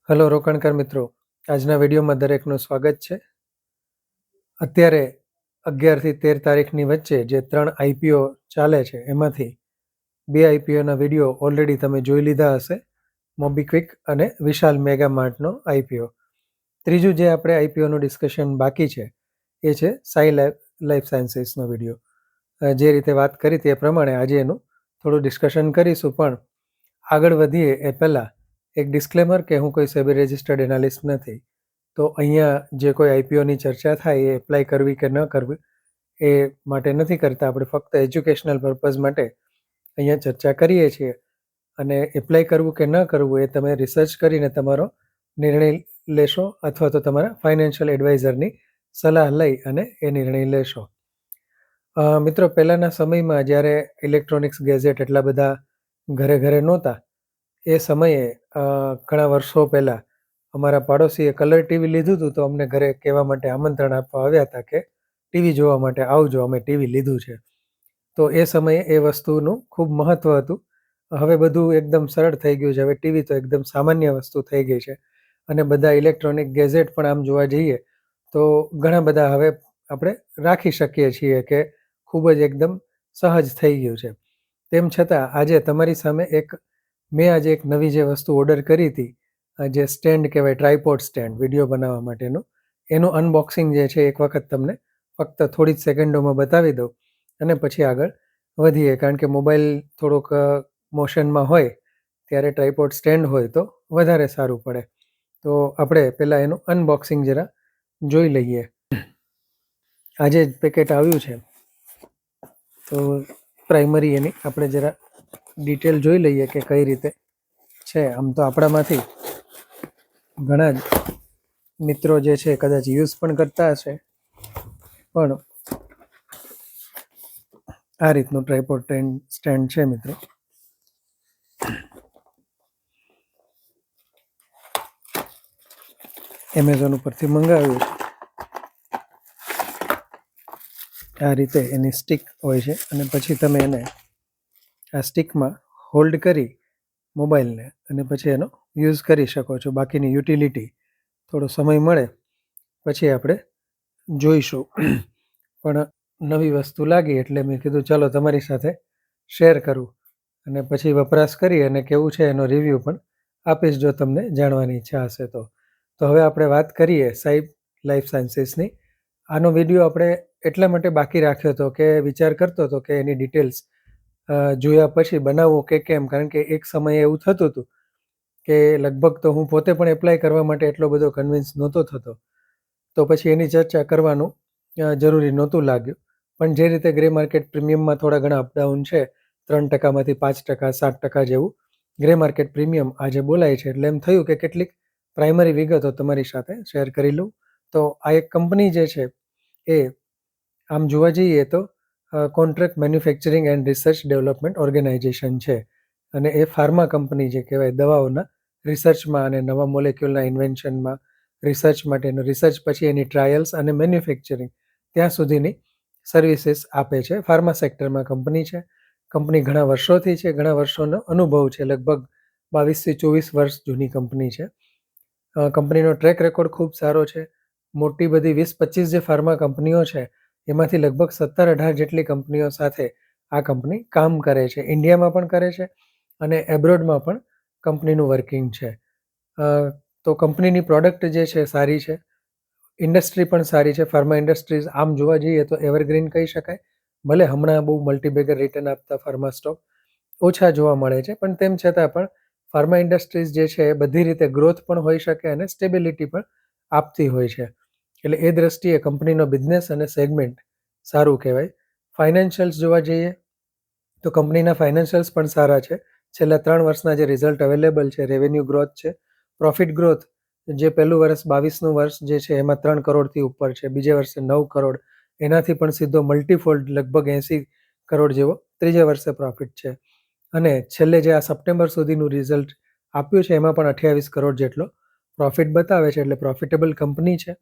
Hello રોકાણકાર મિત્રો, આજના વિડીયોમાં દરેકનું સ્વાગત છે. અત્યારે 11 થી 13 તારીખની વચ્ચે જે 3 આઈપીઓ ચાલે છે એમાંથી 2 આઈપીઓના વિડીયો ઓલરેડી તમે જોઈ લીધા હશે, મોબીક્વિક અને વિશાલ મેગા માર્ટનો આઈપીઓ. ત્રીજું જે આપણે આઈપીઓનું ડિસ્કશન બાકી છે એ છે સાઈ લાઈફ સાયન્સીસનો વિડીયો. જે રીતે વાત કરી તે પ્રમાણે આજે એનું થોડું ડિસ્કશન કરીશું, પણ આગળ વધીએ એ પહેલાં એક ડિસ્ક્લેમર કે હું કોઈ સેબી રજિસ્ટર્ડ એનાલિસ્ટ નથી. તો અહીંયા જે કોઈ આઈપીઓની ચર્ચા થાય એ એપ્લાય કરવી કે ન કરવી એ માટે નથી કરતા. આપણે ફક્ત એજ્યુકેશનલ પર્પઝ માટે અહીંયા ચર્ચા કરીએ છીએ, અને એપ્લાય કરવું કે ન કરવું એ તમે રિસર્ચ કરીને તમારો નિર્ણય લેશો, અથવા તો તમારા ફાઇનાન્શિયલ એડવાઇઝરની સલાહ લઈ અને એ નિર્ણય લેશો. મિત્રો, પહેલાંના સમયમાં જ્યારે ઇલેક્ટ્રોનિક્સ ગેજેટ એટલા બધા ઘરે ઘરે નહોતા, એ સમયે ઘણા વર્ષો પહેલાં અમારા પાડોશીએ કલર ટીવી લીધું હતું, તો અમને ઘરે કહેવા માટે આમંત્રણ આપવા આવ્યા હતા કે ટીવી જોવા માટે આવજો, અમે ટીવી લીધું છે. તો એ સમયે એ વસ્તુનું ખૂબ મહત્ત્વ હતું. હવે બધું એકદમ સરળ થઈ ગયું છે. હવે ટીવી તો એકદમ સામાન્ય વસ્તુ થઈ ગઈ છે, અને બધા ઇલેક્ટ્રોનિક ગેજેટ પણ આમ જોવા જઈએ તો ઘણા બધા હવે આપણે રાખી શકીએ છીએ કે ખૂબ જ એકદમ સહજ થઈ ગયું છે. તેમ છતાં આજે તમારી સામે મેં આજે એક નવી જે વસ્તુ ઓર્ડર કરી હતી, જે સ્ટેન્ડ કહેવાય, ટ્રાયપોડ સ્ટેન્ડ વિડીયો બનાવવા માટેનું, એનું અનબોક્સિંગ જે છે એક વખત તમને ફક્ત થોડી જ સેકન્ડોમાં બતાવી દઉં અને પછી આગળ વધીએ. કારણ કે મોબાઈલ થોડોક મોશનમાં હોય ત્યારે ટ્રાયપોડ સ્ટેન્ડ હોય તો વધારે સારું પડે. તો આપણે પહેલાં એનું અનબોક્સિંગ જરા જોઈ લઈએ. આજે જ પેકેટ આવ્યું છે, તો પ્રાઇમરી એની આપણે જરા ડિટેલ જોઈ લઈએ કે કઈ રીતે છે. આમ તો આપણામાંથી ઘણા જ મિત્રો જે છે કદાચ યુઝ પણ કરતા હશે, પણ આ રીતનું ટ્રાયપોડ સ્ટેન્ડ છે મિત્રો. એમેઝોન ઉપરથી મંગાવ્યું છે. આ રીતે એની સ્ટિક હોય છે, અને પછી તમે એને આ સ્ટિકમાં હોલ્ડ કરી મોબાઈલને અને પછી એનો યુઝ કરી શકો છો. બાકીની યુટિલિટી થોડો સમય મળે પછી આપણે જોઈશું. પણ નવી વસ્તુ લાગી એટલે મેં કીધું ચાલો તમારી સાથે શેર કરું, અને પછી વપરાશ કરી અને કેવું છે એનો રિવ્યૂ પણ આપીશ જો તમને જાણવાની ઈચ્છા હશે તો. તો હવે આપણે વાત કરીએ સાઈ લાઈફ સાયન્સીસની. આનો વિડીયો આપણે એટલા માટે બાકી રાખ્યો હતો કે વિચાર કરતો હતો કે એની ડિટેલ્સ જોયા પછી બનાવવું કે કેમ. કારણ કે એક સમયે એવું થતું હતું કે લગભગ તો હું પોતે પણ એપ્લાય કરવા માટે એટલો બધો કન્વિન્સ નહોતો થતો, તો પછી એની ચર્ચા કરવાનું જરૂરી નહોતું લાગ્યું. પણ જે રીતે ગ્રે માર્કેટ પ્રીમિયમમાં થોડા ઘણા અપડાઉન છે, 3%માંથી 5%, 7% જેવું ગ્રે માર્કેટ પ્રીમિયમ આજે બોલાય છે, એટલે એમ થયું કે કેટલીક પ્રાઇમરી વિગતો તમારી સાથે શેર કરી લઉં. તો આ એક કંપની જે છે એ આમ જોવા જઈએ તો contract manufacturing and research development organisation છે, અને એ ફાર્મા કંપની જે કહેવાય, દવાઓના રિસર્ચમાં અને નવા મોલેક્યુલના ઇન્વેન્શનમાં રિસર્ચ માટેનું રિસર્ચ, પછી એની ટ્રાયલ્સ અને મેન્યુફેક્ચરિંગ ત્યાં સુધીની સર્વિસીસ આપે છે. ફાર્મા સેક્ટરમાં કંપની છે. કંપની ઘણા વર્ષોથી છે, ઘણા વર્ષોનો અનુભવ છે, લગભગ 22 થી 24 વર્ષ જૂની કંપની છે. કંપનીનો ટ્રેક રેકોર્ડ ખૂબ સારો છે. મોટી બધી 20-25 જે ફાર્મા કંપનીઓ છે એમાંથી લગભગ 17-18 જેટલી કંપનીઓ સાથે આ કંપની કામ કરે છે. ઇન્ડિયામાં પણ કરે છે અને એબ્રોડમાં પણ કંપનીનું વર્કિંગ છે. તો કંપનીની પ્રોડક્ટ જે છે સારી છે, ઇન્ડસ્ટ્રી પણ સારી છે. ફાર્મા ઇન્ડસ્ટ્રીઝ આમ જોવા જઈએ તો એવરગ્રીન કહી શકાય. ભલે હમણાં બહુ મલ્ટીબેગર રિટર્ન આપતા ફાર્મા સ્ટોક ઓછા જોવા મળે છે, પણ તેમ છતાં પણ ફાર્મા ઇન્ડસ્ટ્રીઝ જે છે એ બધી રીતે ગ્રોથ પણ હોઈ શકે અને સ્ટેબિલિટી પણ આપતી હોય છે. એટલે એ દ્રષ્ટિએ કંપનીનો બિઝનેસ અને સેગમેન્ટ સારું કહેવાય. ફાઇનાન્શિયલ્સ જોવા જઈએ તો કંપનીના ફાઇનાન્શિયલ્સ પણ સારા છે. છેલ્લા 3 વર્ષના જે રિઝલ્ટ અવેલેબલ છે, રેવન્યુ ગ્રોથ છે, પ્રોફિટ ગ્રોથ, જે પહેલું વર્ષ 22નું વર્ષ જે છે એમાં 3 કરોડથી ઉપર છે, બીજે વર્ષે 9 કરોડ, એનાથી પણ સીધો મલ્ટીફોલ્ડ લગભગ 80 કરોડ જેવો ત્રીજે વર્ષે પ્રોફિટ છે. અને છેલ્લે જે આ સપ્ટેમ્બર સુધીનું રિઝલ્ટ આપ્યું છે એમાં પણ 28 કરોડ જેટલો પ્રોફિટ બતાવે છે, એટલે પ્રોફિટેબલ કંપની છે.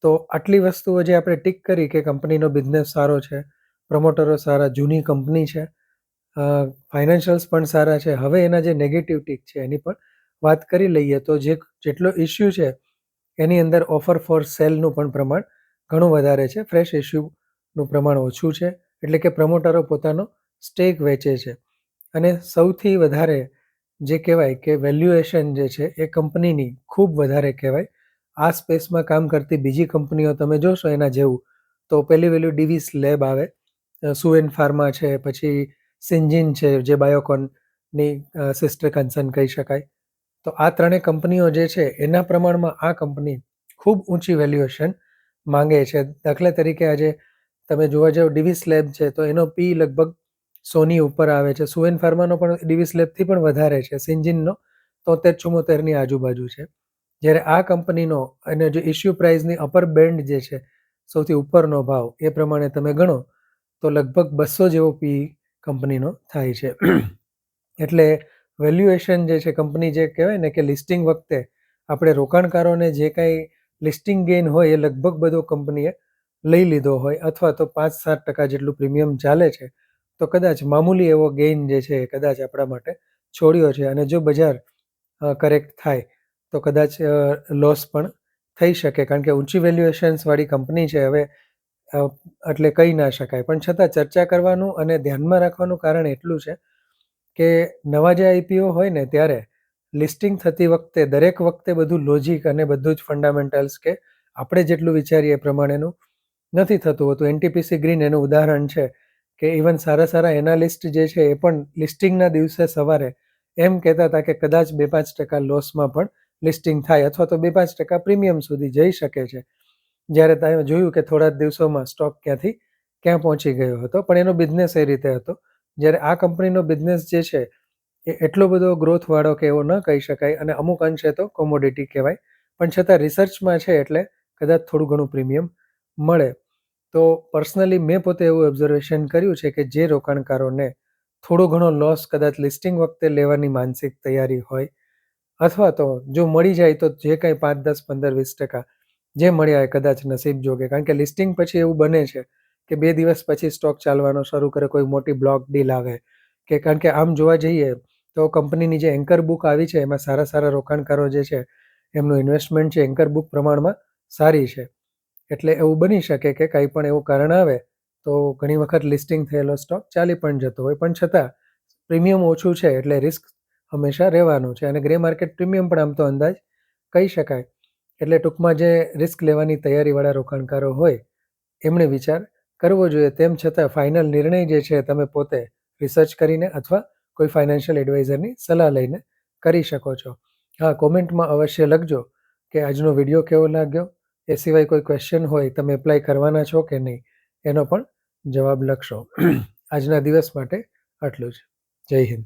તો આટલી વસ્તુઓ જે આપણે ટિક કરી કે કંપનીનો બિઝનેસ સારો છે, પ્રમોટરો સારા, જૂની કંપની છે, ફાઇનાન્શિયલ્સ પણ સારા છે. હવે એના જે નેગેટિવ ટિક છે એની પણ વાત કરી લઈએ. તો જે જેટલો ઇશ્યુ છે એની અંદર ઓફર ફોર સેલનું પણ પ્રમાણ ઘણું વધારે છે. ફ્રેશ ઇશ્યુનું પ્રમાણ ઓછું છે, એટલે કે પ્રમોટરો પોતાનો સ્ટેક વેચે છે. અને સૌથી વધારે જે કહેવાય કે વેલ્યુએશન જે છે એ કંપનીની ખૂબ વધારે કહેવાય. આ સ્પેસમાં કામ કરતી બીજી કંપનીઓ તમે જોશો એના જેવું, તો પહેલી વહેલું ડિવિસ લેબ આવે, સુવેન ફાર્મા છે, પછી સિન્જિન છે જે બાયોકોનની સિસ્ટર કન્સર્ન કહી શકાય. તો આ ત્રણેય કંપનીઓ જે છે એના પ્રમાણમાં આ કંપની ખૂબ ઊંચી વેલ્યુએશન માંગે છે. દાખલા તરીકે આજે તમે જોવા જાઓ ડિવિસ લેબ છે તો એનો પી લગભગ 100ની ઉપર આવે છે. સુવેન ફાર્માનો પણ ડિવિસ લેબથી પણ વધારે છે. સિન્જિનનો 73-74ની આજુબાજુ છે. જ્યારે આ કંપનીનો અને જે ઇશ્યુ પ્રાઇસની અપર બેન્ડ જે છે, સૌથી ઉપરનો ભાવ, એ પ્રમાણે તમે ગણો તો લગભગ 200 જેવો પી કંપનીનો થાય છે. એટલે વેલ્યુએશન જે છે કંપની જે કહેવાય ને કે લિસ્ટિંગ વખતે આપણે રોકાણકારોને જે કાંઈ લિસ્ટિંગ ગેઇન હોય એ લગભગ બધો કંપનીએ લઈ લીધો હોય, અથવા તો 5-7% જેટલું પ્રીમિયમ ચાલે છે, તો કદાચ મામૂલી એવો ગેઇન જે છે એ કદાચ આપણા માટે છોડ્યો છે. અને જો બજાર કરેક્ટ થાય તો કદાચ લોસ પણ થઈ શકે, કારણ કે ઊંચી વેલ્યુએશન્સવાળી કંપની છે. હવે એટલે કહી ના શકાય, પણ છતાં ચર્ચા કરવાનું અને ધ્યાનમાં રાખવાનું કારણ એટલું છે કે નવા જે આઈપીઓ હોય ને ત્યારે લિસ્ટિંગ થતી વખતે દરેક વખતે બધું લોજિક અને બધું જ ફંડામેન્ટલ્સ કે આપણે જેટલું વિચારીએ એ પ્રમાણેનું નથી થતું હોતું. એનટીપીસી ગ્રીન એનું ઉદાહરણ છે કે ઇવન સારા એનાલિસ્ટ જે છે એ પણ લિસ્ટિંગના દિવસે સવારે એમ કહેતા હતા કે કદાચ 2-5% લોસમાં પણ લિસ્ટિંગ થાય, અથવા તો 2-5% પ્રીમિયમ સુધી જઈ શકે છે. જ્યારે તમે જોયું કે થોડા જ દિવસોમાં સ્ટોક ક્યાંથી ક્યાં પહોંચી ગયો હતો, પણ એનો બિઝનેસ એ રીતે હતો. જ્યારે આ કંપનીનો બિઝનેસ જે છે એ એટલો બધો ગ્રોથવાળો કે એવો ન કહી શકાય, અને અમુક અંશે તો કોમોડિટી કહેવાય, પણ છતાં રિસર્ચમાં છે એટલે કદાચ થોડું ઘણું પ્રીમિયમ મળે. તો પર્સનલી મેં પોતે એવું ઓબ્ઝર્વેશન કર્યું છે કે જે રોકાણકારોને થોડો ઘણો લોસ કદાચ લિસ્ટિંગ વખતે લેવાની માનસિક તૈયારી હોય, અથવા તો જો મળી જાય તો જે કાંઈ 5-10-15-20% જે મળ્યા એ કદાચ નસીબ જોગે. કારણ કે લિસ્ટિંગ પછી એવું બને છે કે 2 દિવસ પછી સ્ટોક ચાલવાનો શરૂ કરે, કોઈ મોટી બ્લોક ડીલ આવે કે, કારણ કે આમ જોવા જઈએ તો કંપનીની જે એન્કર બુક આવી છે એમાં સારા રોકાણકારો જે છે એમનું ઇન્વેસ્ટમેન્ટ છે એન્કર બુક પ્રમાણમાં સારી છે. એટલે એવું બની શકે કે કંઈ પણ એવું કારણ આવે તો ઘણી વખત લિસ્ટિંગ થયેલો સ્ટોક ચાલી પણ જતો હોય, પણ છતાં પ્રીમિયમ ઓછું છે એટલે રિસ્ક હંમેશા રહેવાનું છે. અને ગ્રે માર્કેટ પ્રીમિયમ પણ આમ તો અંદાજ કહી શકાય. એટલે ટૂંકમાં જે રિસ્ક લેવાની તૈયારીવાળા રોકાણકારો હોય એમણે વિચાર કરવો જોઈએ. તેમ છતાં ફાઇનલ નિર્ણય જે છે તમે પોતે રિસર્ચ કરીને અથવા કોઈ ફાઇનાન્શિયલ એડવાઇઝરની સલાહ લઈને કરી શકો છો. હા, કોમેન્ટમાં અવશ્ય લખજો કે આજનો વિડીયો કેવો લાગ્યો. એ સિવાય કોઈ ક્વેશ્ચન હોય, તમે એપ્લાય કરવાના છો કે નહીં, એનો પણ જવાબ લખશો. આજના દિવસ માટે આટલું જ. જય હિન્દ.